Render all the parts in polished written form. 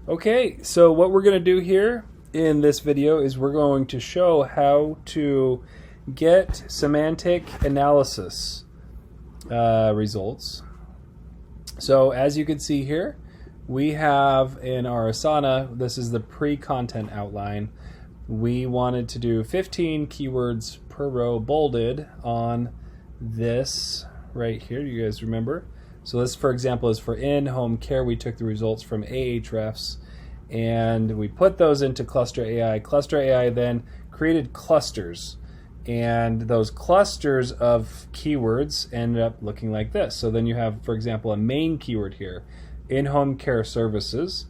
Okay, so what we're going to do here in this video is we're going to show how to get semantic analysis results. So as you can see here, we have in our Asana, this is the pre-content outline. We wanted to do 15 keywords per row bolded on this right here. Do you guys remember? So this, for example, is for in-home care. We took the results from Ahrefs and we put those into Cluster AI. Cluster AI then created clusters, and those clusters of keywords ended up looking like this. So then you have, for example, a main keyword here, in-home care services,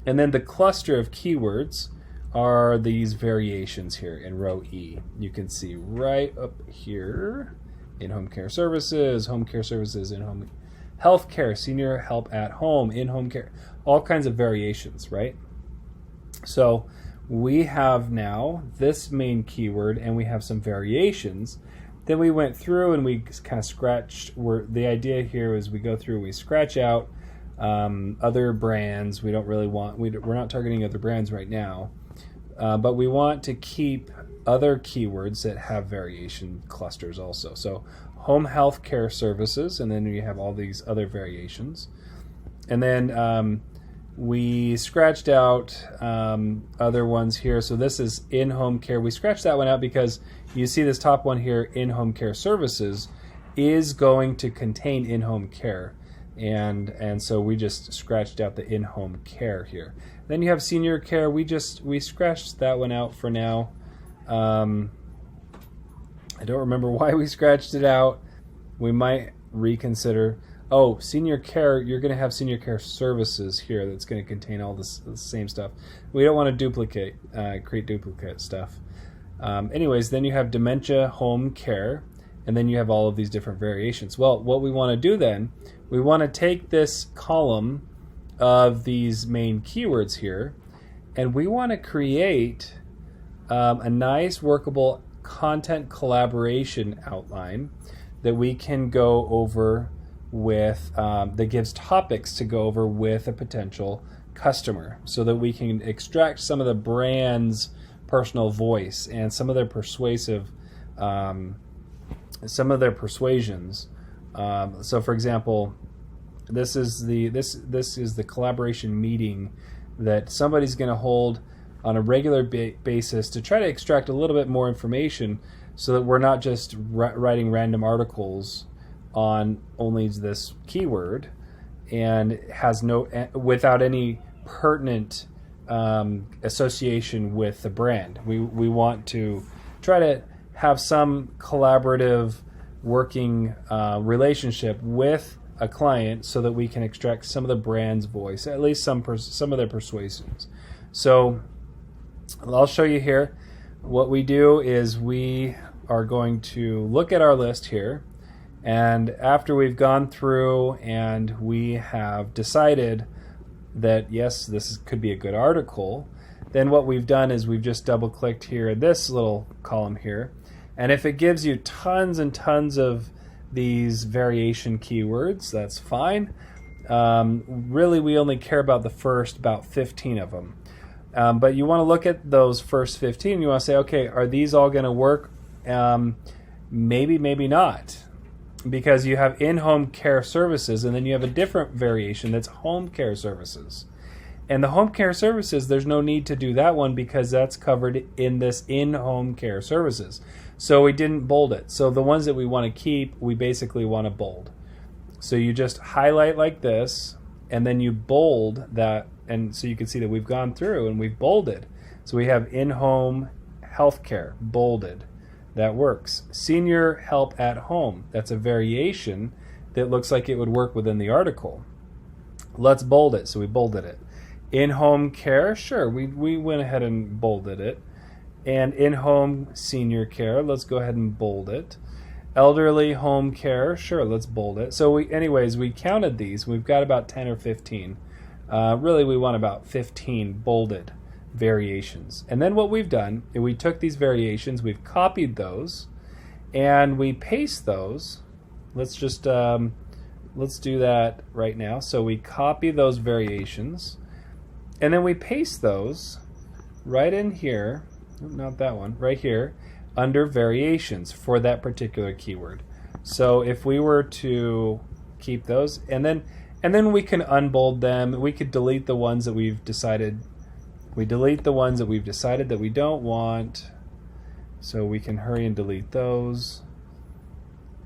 and then the cluster of keywords are these variations here in row E. You can see right up here, in-home care services, in-home health care, senior help at home, in-home care, all kinds of variations, right? So we have now this main keyword and we have some variations. Then we went through and we kind of scratched, the idea here is we go through, we scratch out other brands. We don't really want, we're not targeting other brands right now, but we want to keep other keywords that have variation clusters also. So home health care services, and then you have all these other variations. And then we scratched out other ones here. So this is in-home care. We scratched that one out because you see this top one here, in-home care services, is going to contain in-home care. And so we just scratched out the in-home care here. Then you have senior care. We scratched that one out for now. I don't remember why we scratched it out. We might reconsider. Oh, senior care, you're going to have senior care services here that's going to contain all the same stuff. We don't want to create duplicate stuff. Anyways, then you have dementia home care, and then you have all of these different variations. Well, what we want to do then, we want to take this column of these main keywords here, and we want to create a nice workable content collaboration outline that we can go over with, that gives topics to go over with a potential customer, so that we can extract some of the brand's personal voice and some of their persuasive, some of their persuasions. So for example, this is the collaboration meeting that somebody's going to hold on a regular basis to try to extract a little bit more information, so that we're not just writing random articles on only this keyword and has without any pertinent association with the brand. We want to try to have some collaborative working relationship with a client, so that we can extract some of the brand's voice, at least some of their persuasions. So I'll show you here. What we do is we are going to look at our list here, and after we've gone through and we have decided that yes, this could be a good article, then what we've done is we've just double clicked here in this little column here, and if it gives you tons and tons of these variation keywords, that's fine. Really, we only care about the first about 15 of them. But you want to look at those first 15. You want to say, okay, are these all going to work? Maybe, maybe not. Because you have in-home care services, and then you have a different variation that's home care services. And the home care services, there's no need to do that one because that's covered in this in-home care services. So we didn't bold it. So the ones that we want to keep, we basically want to bold. So you just highlight like this, and then you bold that, and so you can see that we've gone through and we've bolded. So we have in-home healthcare, bolded. That works. Senior help at home, that's a variation that looks like it would work within the article. Let's bold it, so we bolded it. In-home care, sure, we went ahead and bolded it. And in-home senior care, let's go ahead and bold it. Elderly home care, sure, let's bold it. So anyways, we counted these. We've got about 10 or 15. Really, we want about 15 bolded variations. And then what we've done is we took these variations, we've copied those, and we paste those. Let's just let's do that right now. So we copy those variations, And then we paste those right in here, not that one, right here, under variations for that particular keyword. So if we were to keep those, and then we can unbold them. We could delete the ones that we've decided. We delete the ones that we've decided that we don't want. So we can hurry and delete those.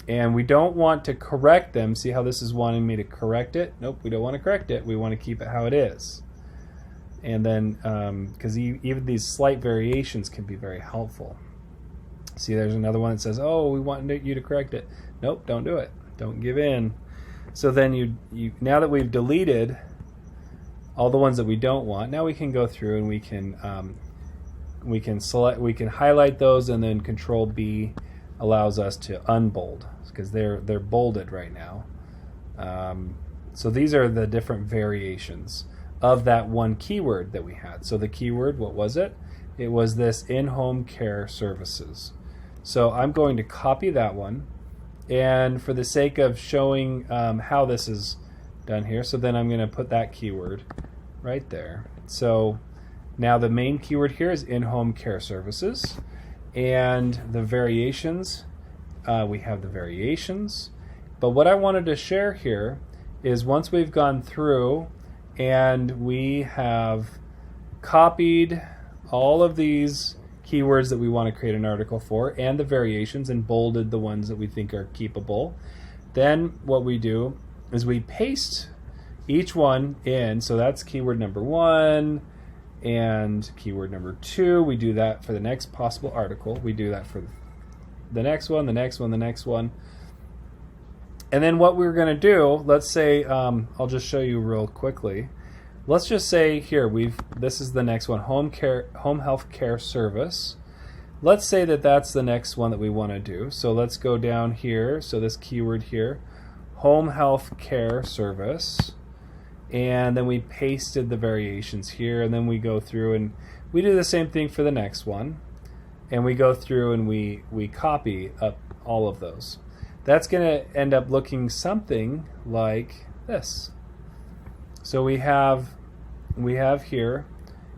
And we don't want to correct them. See how this is wanting me to correct it? Nope, we don't want to correct it. We want to keep it how it is. And then, because even these slight variations can be very helpful. See, there's another one that says, oh, we want you to correct it. Nope, don't do it. Don't give in. So then you now that we've deleted all the ones that we don't want, now we can go through and we can highlight those, and then Control B allows us to unbold because they're bolded right now. So these are the different variations of that one keyword that we had. So the keyword, what was it? It was this in-home care services. So I'm going to copy that one, and for the sake of showing how this is done here, so then I'm going to put that keyword right there. So now the main keyword here is in-home care services, and the variations, we have the variations. But what I wanted to share here is once we've gone through and we have copied all of these keywords that we want to create an article for and the variations and bolded the ones that we think are keepable, then what we do is we paste each one in. So that's keyword number 1 and keyword number 2. We do that for the next possible article. We do that for the next one, the next one, the next one. And then what we're going to do, let's say, I'll just show you real quickly. Let's just say here, this is the next one, home health care service. Let's say that that's the next one that we want to do. So let's go down here. So this keyword here, home health care service. And then we pasted the variations here. And then we go through and we do the same thing for the next one. And we go through and we copy up all of those. That's going to end up looking something like this. So we have here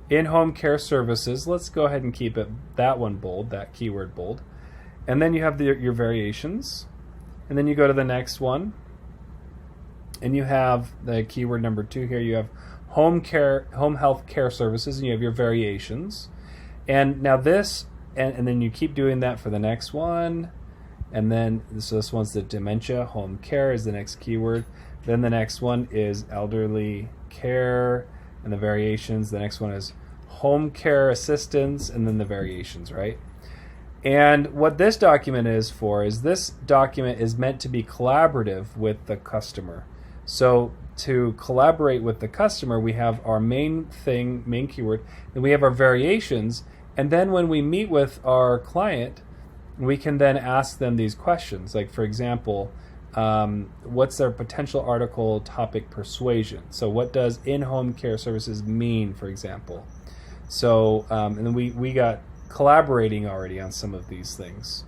in-home care services. Let's go ahead and keep that one bold, that keyword bold. And then you have your variations. And then you go to the next one. And you have the keyword number 2 here. You have home health care services, and you have your variations. And now this, and then you keep doing that for the next one. And then, so this one's the dementia, home care is the next keyword. Then the next one is elderly care, and the variations. The next one is home care assistance, and then the variations, right? And what this document is for is this document is meant to be collaborative with the customer. So to collaborate with the customer, we have our main keyword, and we have our variations. And then when we meet with our client, we can then ask them these questions. Like, for example, what's their potential article topic persuasion? So what does in-home care services mean, for example? So, and then we got collaborating already on some of these things.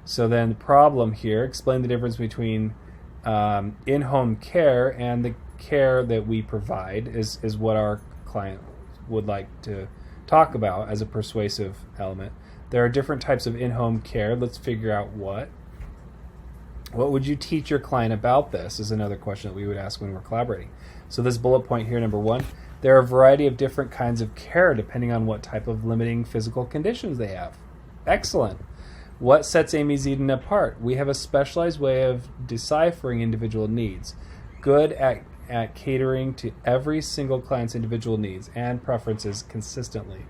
So then the problem here, explain the difference between in-home care and the care that we provide is what our client would like to talk about as a persuasive element. There are different types of in-home care. Let's figure out what. What would you teach your client about this is another question that we would ask when we're collaborating. So this bullet point here, number 1, there are a variety of different kinds of care depending on what type of limiting physical conditions they have. Excellent. What sets Amy Zeden apart? We have a specialized way of deciphering individual needs, good at catering to every single client's individual needs and preferences consistently.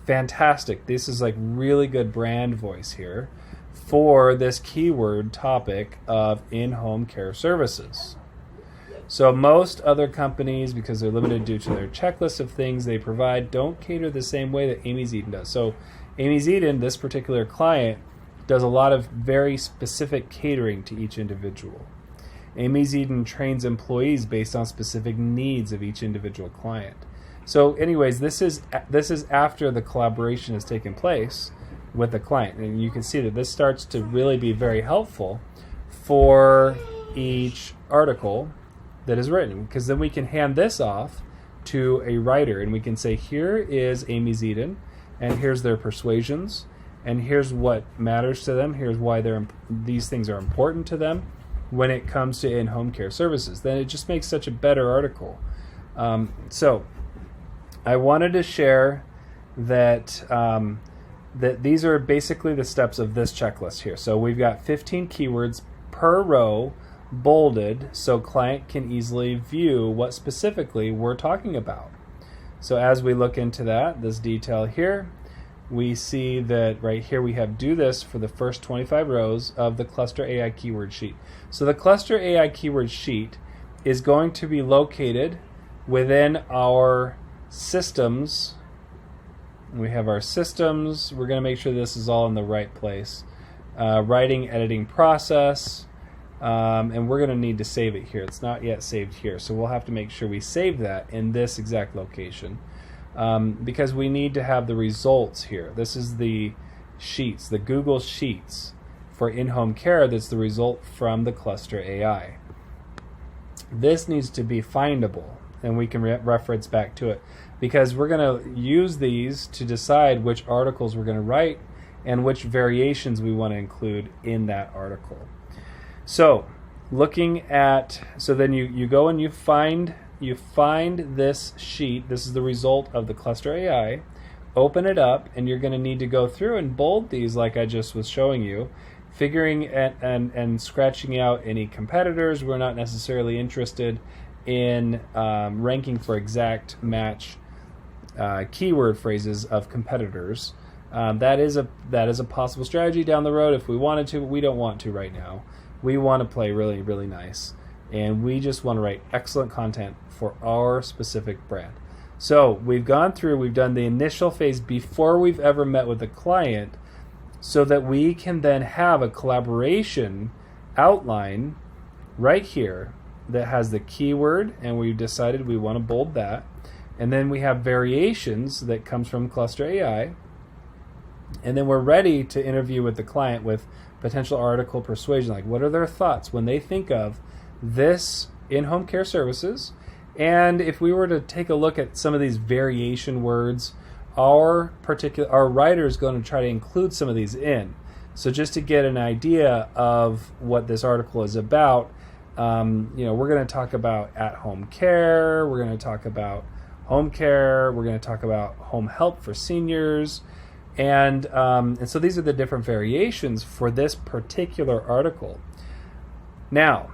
Fantastic. This is like really good brand voice here for this keyword topic of in-home care services. So most other companies, because they're limited due to their checklist of things they provide, don't cater the same way that Amy Zeden does. So Amy Zeden, this particular client, does a lot of very specific catering to each individual. Amy Zeden trains employees based on specific needs of each individual client. So anyways, this is after the collaboration has taken place with the client. And you can see that this starts to really be very helpful for each article that is written, because then we can hand this off to a writer, and we can say, here is Amy Zedin, and here's their persuasions, and here's what matters to them, here's why these things are important to them when it comes to in-home care services. Then it just makes such a better article. So I wanted to share that that these are basically the steps of this checklist here. So we've got 15 keywords per row, bolded, so client can easily view what specifically we're talking about. So as we look into that, this detail here, we see that right here we have do this for the first 25 rows of the Cluster AI keyword sheet. So the Cluster AI keyword sheet is going to be located within our systems. We have our systems. We're going to make sure this is all in the right place. Writing, editing process, and we're going to need to save it here. It's not yet saved here, so we'll have to make sure we save that in this exact location, because we need to have the results here. This is the sheets, the Google Sheets for in-home care. That's the result from the Cluster AI. This needs to be findable, and we can reference back to it, because we're going to use these to decide which articles we're going to write and which variations we want to include in that article. So looking at, so then you go and you find this sheet. This is the result of the Cluster AI. Open it up, and you're going to need to go through and bold these like I just was showing you, figuring and scratching out any competitors. We're not necessarily interested in ranking for exact match keyword phrases of competitors. That is a possible strategy down the road if we wanted to, but we don't want to right now. We want to play really, really nice, and we just want to write excellent content for our specific brand. So we've gone through, we've done the initial phase before we've ever met with the client, so that we can then have a collaboration outline right here that has the keyword, and we've decided we want to bold that. And then we have variations that comes from Cluster AI. And then we're ready to interview with the client with potential article persuasion, like what are their thoughts when they think of this in-home care services. And if we were to take a look at some of these variation words, our writer is going to try to include some of these in. So just to get an idea of what this article is about, we're going to talk about at-home care, we're going to talk about home care, we're going to talk about home help for seniors, and so these are the different variations for this particular article. Now,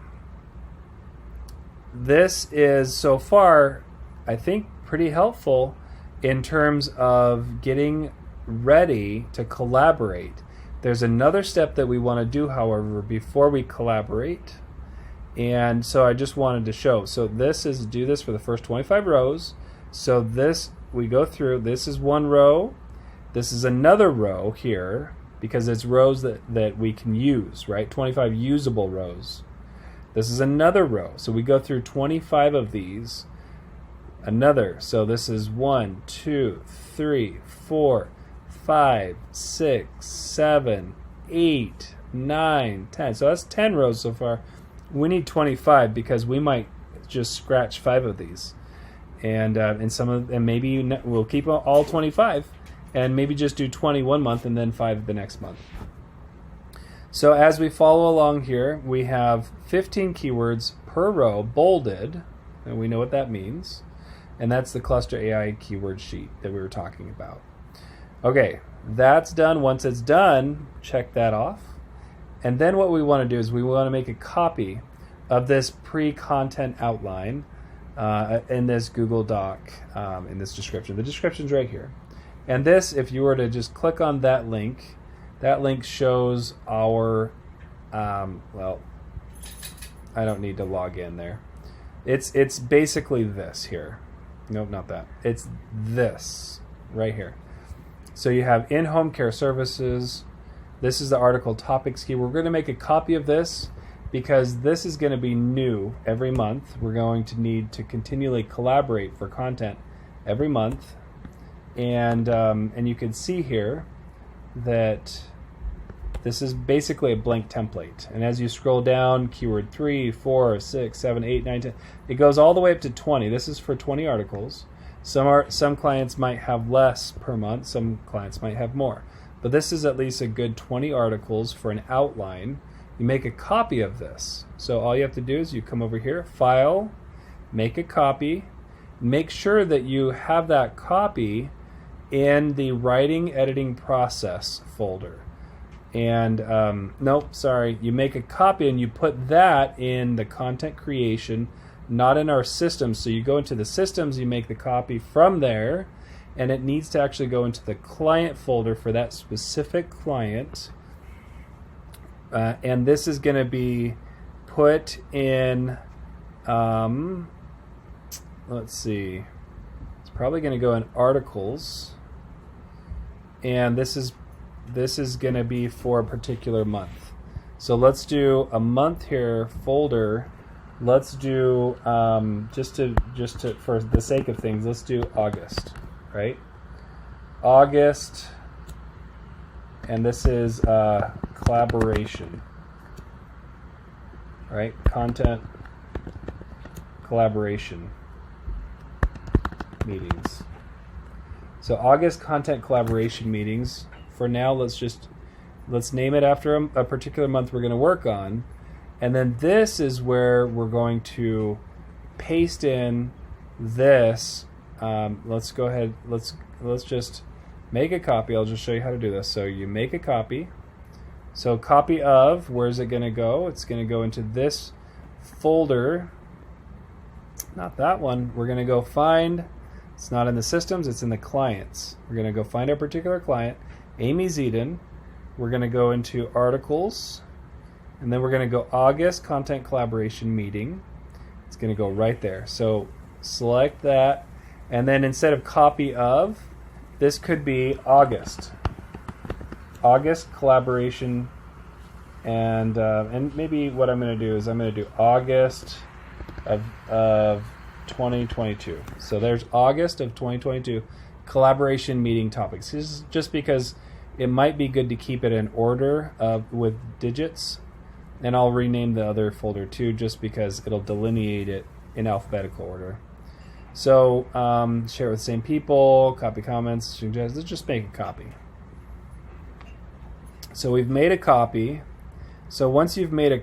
this is so far, I think, pretty helpful in terms of getting ready to collaborate. There's another step that we want to do, however, before we collaborate. And so I just wanted to show. So this is do this for the first 25 rows. So this, we go through, this is one row. This is another row here, because it's rows that we can use, right? 25 usable rows. This is another row. So we go through 25 of these. Another. So this is 1, 2, 3, 4, 5, 6, 7, 8, 9, 10. So that's 10 rows so far. We need 25 because we might just scratch 5 of these. And maybe we'll keep all 25 and maybe just do 20 one month and then 5 the next month. So as we follow along here, we have 15 keywords per row, bolded, and we know what that means. And that's the Cluster AI keyword sheet that we were talking about. Okay, that's done. Once it's done, check that off. And then what we want to do is we want to make a copy of this pre-content outline in this Google Doc, in this description. The description's right here. And this, if you were to just click on that link shows our, well, I don't need to log in there. It's basically this here. Nope, not that. It's this right here. So you have in-home care services. This is the article topics key. We're going to make a copy of this because this is going to be new every month. We're going to need to continually collaborate for content every month. And you can see here that This is basically a blank template. And as you scroll down, keyword 3, 4, 6, 7, 8, 9, 10, it goes all the way up to 20. This is for 20 articles. Some clients might have less per month. Some clients might have more. But this is at least a good 20 articles for an outline. You make a copy of this. So all you have to do is you come over here, File, make a copy. Make sure that you have that copy in the writing editing process folder. And nope, sorry, you make a copy and you put that in the content creation, not in our system. So you go into the systems, you make the copy from there, and it needs to actually go into the client folder for that specific client. And this is going to be put in, let's see, it's probably going to go in articles, and this is going to be for a particular month. So let's do a month here, folder. Let's do just to for the sake of things, let's do August, right? August, and this is collaboration, right? Content collaboration meetings. So August content collaboration meetings. For now, let's name it after a particular month we're going to work on, and then this is where we're going to paste in this. Let's go ahead. Let's just make a copy. I'll just show you how to do this. So you make a copy. So copy of, where's it going to go? It's going to go into this folder. Not that one. We're going to go find. It's not in the systems. It's in the clients. We're going to go find our particular client. Amy Zeden. We're going to go into articles, and then we're going to go August content collaboration meeting. It's going to go right there. So select that, and then instead of copy of, this could be August collaboration, and maybe what I'm going to do is I'm going to do August of 2022. So there's August of 2022 collaboration meeting topics. This is just because it might be good to keep it in order with digits, and I'll rename the other folder too, just because it'll delineate it in alphabetical order. So share it with the same people, copy comments, suggest. Let's just make a copy. So we've made a copy. So once you've made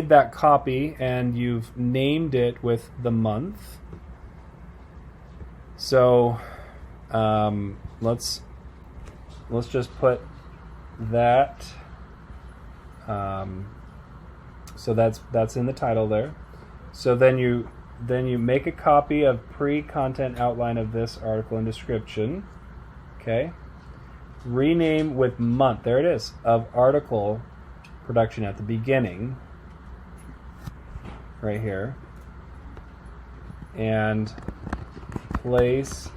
that copy and you've named it with the month, so let's just put that. So that's in the title there. So then you make a copy of pre-content outline of this article and description. Okay. Rename with month. There it is, of article production at the beginning. Right here. And place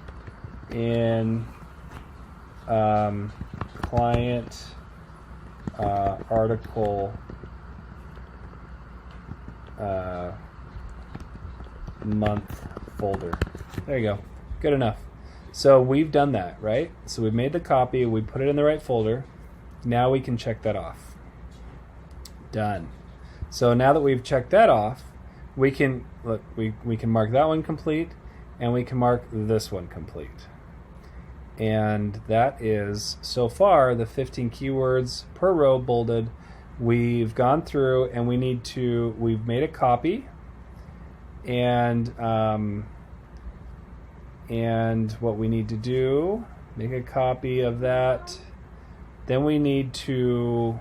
in client article month folder. There you go. Good enough. So we've done that, right? So we've made the copy, we put it in the right folder. Now we can check that off. Done. So now that we've checked that off, we can look, we can mark that one complete, and we can mark this one complete. And that is, so far, the 15 keywords per row bolded. We've gone through and we've made a copy, and what we need to do, make a copy of that. Then we need to,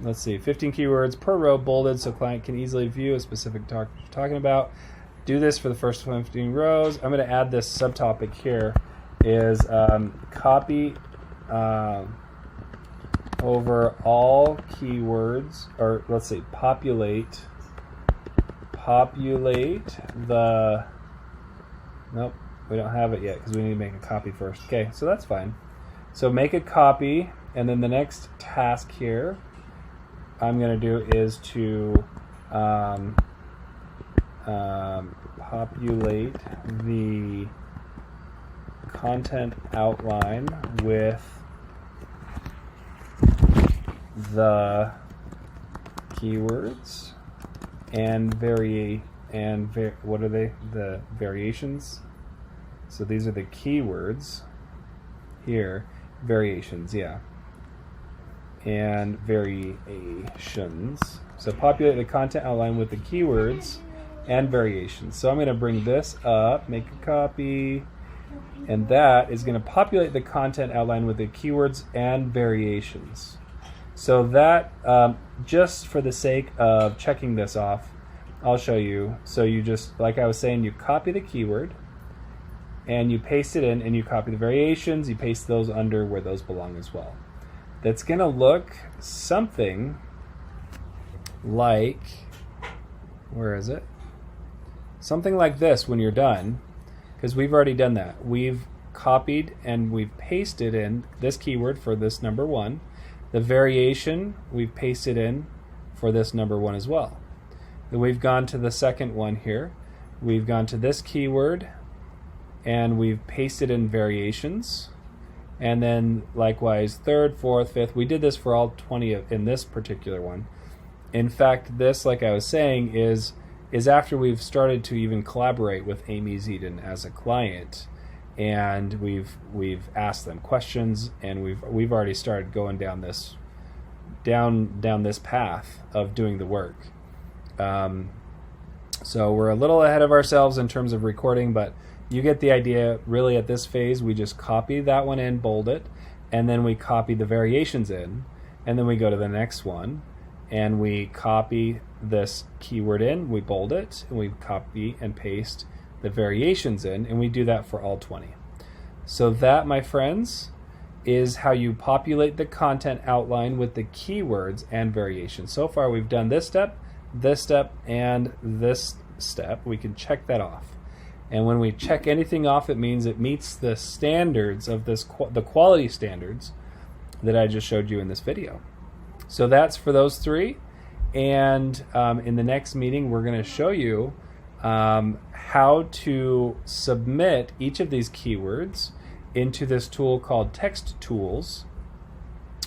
let's see, 15 keywords per row bolded so client can easily view a specific talking about. Do this for the first 15 rows. I'm going to add this subtopic here, is copy over all keywords, or let's say populate the, nope, we don't have it yet because we need to make a copy first. Okay, so that's fine. So make a copy, and then the next task here I'm going to do is to populate the content outline with the keywords and what are they? The variations. So these are the keywords here. Variations, yeah. And variations. So populate the content outline with the keywords and variations. So I'm going to bring this up, make a copy, and that is going to populate the content outline with the keywords and variations. So that, just for the sake of checking this off, I'll show you. So you just, like I was saying, you copy the keyword and you paste it in, and you copy the variations, you paste those under where those belong as well. That's going to look something like, where is it? Something like this when you're done, because we've already done that. We've copied and we've pasted in this keyword for this number 1. The variation we've pasted in for this number 1 as well. Then we've gone to the second one here. We've gone to this keyword and we've pasted in variations. And then likewise, third, fourth, fifth. We did this for all 20 in this particular one. In fact, this, like I was saying, is after we've started to even collaborate with Amy Zeden as a client, and we've asked them questions, and we've already started going down this path of doing the work. So we're a little ahead of ourselves in terms of recording, but you get the idea. Really, at this phase, we just copy that one in, bold it, and then we copy the variations in, and then we go to the next one, and we copy this keyword in, we bold it, and we copy and paste the variations in, and we do that for all 20. So that, my friends, is how you populate the content outline with the keywords and variations. So far, we've done this step, and this step. We can check that off. And when we check anything off, it means it meets the standards of the quality standards that I just showed you in this video. So that's for those 3. And in the next meeting, we're going to show you how to submit each of these keywords into this tool called Text Tools,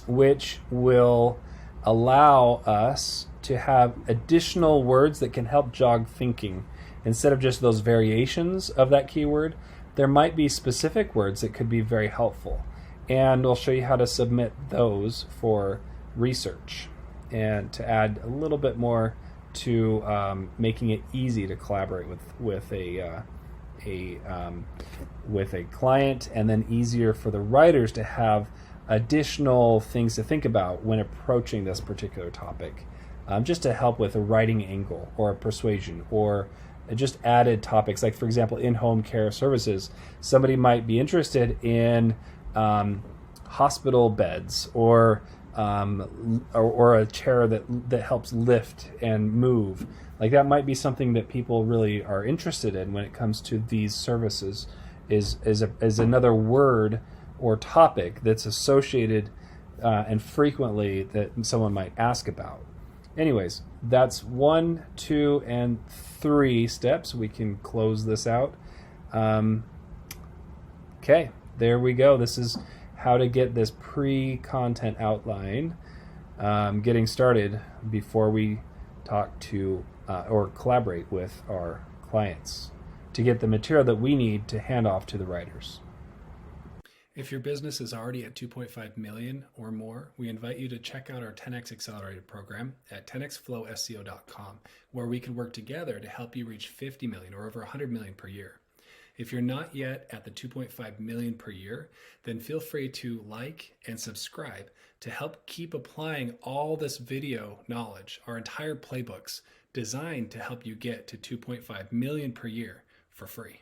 which will allow us to have additional words that can help jog thinking. Instead of just those variations of that keyword, there might be specific words that could be very helpful. And we'll show you how to submit those for research and to add a little bit more to making it easy to collaborate with a client, and then easier for the writers to have additional things to think about when approaching this particular topic, just to help with a writing angle or a persuasion, or just added topics. Like, for example, in home care services, somebody might be interested in hospital beds, or a chair that helps lift and move. Like, that might be something that people really are interested in when it comes to these services, is another word or topic that's associated and frequently that someone might ask about. Anyways, that's 1, 2, and 3 steps. We can close this out. Okay, there we go. This is how to get this pre-content outline getting started before we talk to or collaborate with our clients to get the material that we need to hand off to the writers. If your business is already at 2.5 million or more, we invite you to check out our 10x Accelerated program at 10xflowseo.com, where we can work together to help you reach 50 million or over 100 million per year. If you're not yet at the 2.5 million per year, then feel free to like and subscribe to help keep applying all this video knowledge, our entire playbooks designed to help you get to 2.5 million per year for free.